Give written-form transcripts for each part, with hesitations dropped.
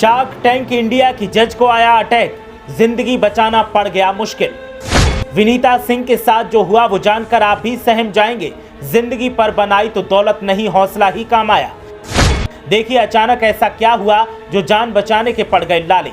Shark tank India की जज को आया अटैक, जिंदगी बचाना पड़ गया मुश्किल। विनीता सिंह के साथ जो हुआ वो जानकर आप भी सहम जाएंगे। जिंदगी पर बनाई तो दौलत नहीं, हौसला ही काम आया। देखिए अचानक ऐसा क्या हुआ जो जान बचाने के पड़ गए लाले।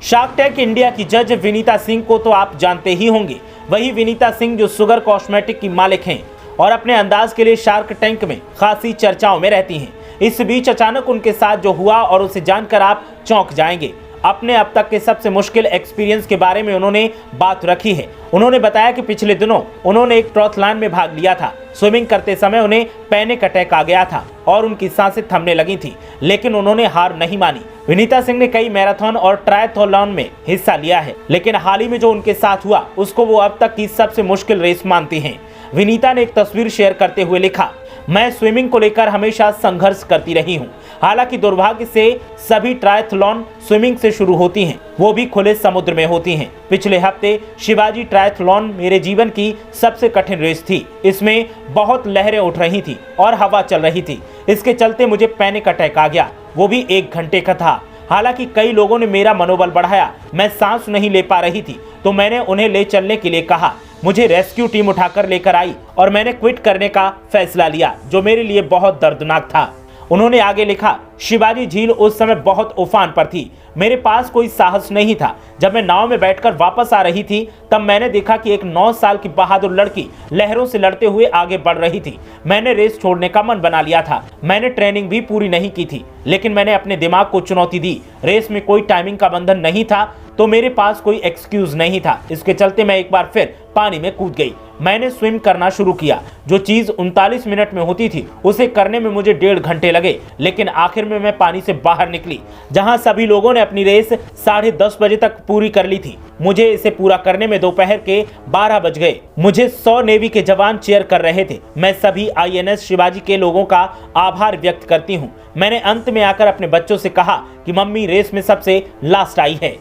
शार्क टैंक इंडिया की जज विनीता सिंह को तो आप जानते ही होंगे। वही विनीता सिंह जो शुगर कॉस्मेटिक की मालिक हैं और अपने अंदाज के लिए शार्क टैंक में खासी चर्चाओं में रहती हैं। इस बीच अचानक उनके साथ जो हुआ और उसे जानकर आप चौंक जाएंगे। अपने अब तक के सबसे मुश्किल एक्सपीरियंस के बारे में उन्होंने बात रखी है। उन्होंने बताया कि पिछले दिनों उन्होंने एक ट्रायथलॉन में भाग लिया था। स्विमिंग करते समय उन्हें पैनिक अटैक आ गया था और उनकी सांसें थमने लगी थी, लेकिन उन्होंने हार नहीं मानी। विनीता सिंह ने कई मैराथन और ट्रायथलॉन में हिस्सा लिया है, लेकिन हाल ही में जो उनके साथ हुआ उसको वो अब तक की सबसे मुश्किल रेस मानती हैं। विनीता ने एक तस्वीर शेयर करते हुए लिखा, मैं स्विमिंग को लेकर हमेशा संघर्ष करती रही हूँ। हालांकि दुर्भाग्य से सभी ट्रायथलॉन स्विमिंग से शुरू होती हैं, वो भी खुले समुद्र में होती हैं। पिछले हफ्ते शिवाजी ट्रायथलॉन मेरे जीवन की सबसे कठिन रेस थी। इसमें बहुत लहरें उठ रही थी और हवा चल रही थी। इसके चलते मुझे पैनिक अटैक आ गया, वो भी 1 घंटे का था। हालांकि कई लोगों ने मेरा मनोबल बढ़ाया। मैं सांस नहीं ले पा रही थी तो मैंने उन्हें ले चलने के लिए कहा। मुझे रेस्क्यू टीम उठाकर लेकर आई और मैंने क्विट करने का फैसला लिया, जो मेरे लिए बहुत दर्दनाक था। उन्होंने आगे लिखा, शिवाजी झील उस समय बहुत उफान पर थी। मेरे पास कोई साहस नहीं था। जब मैं नाव में बैठकर वापस आ रही थी तब मैंने देखा कि एक 9 साल की बहादुर लड़की लहरों से लड़ते हुए आगे बढ़ रही थी। मैंने रेस छोड़ने का मन बना लिया था। मैंने ट्रेनिंग भी पूरी नहीं की थी, लेकिन मैंने अपने दिमाग को चुनौती दी। रेस में कोई टाइमिंग का बंधन नहीं था तो मेरे पास कोई एक्सक्यूज नहीं था। इसके चलते मैं एक बार फिर पानी में कूद गई। मैंने स्विम करना शुरू किया। जो चीज 39 मिनट में होती थी उसे करने में मुझे 1.5 घंटे लगे, लेकिन आखिर में मैं पानी से बाहर निकली। जहां सभी लोगों ने अपनी रेस 10:30 बजे तक पूरी कर ली थी, मुझे इसे पूरा करने में दोपहर के 12 बज गए। मुझे 100 नेवी के जवान चीयर कर रहे थे। मैं सभी INS शिवाजी के लोगों का आभार व्यक्त करती हूँ। मैंने अंत में आकर अपने बच्चों से कहा कि मम्मी रेस में सबसे लास्ट आई है।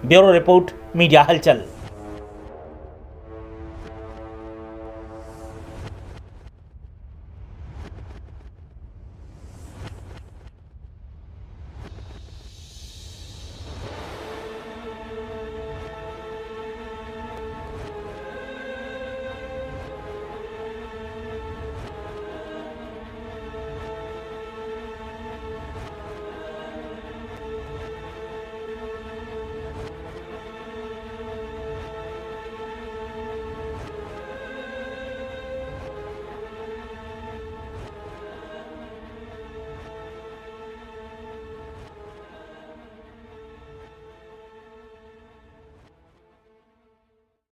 ब्यूरो रिपोर्ट, मीडिया हलचल।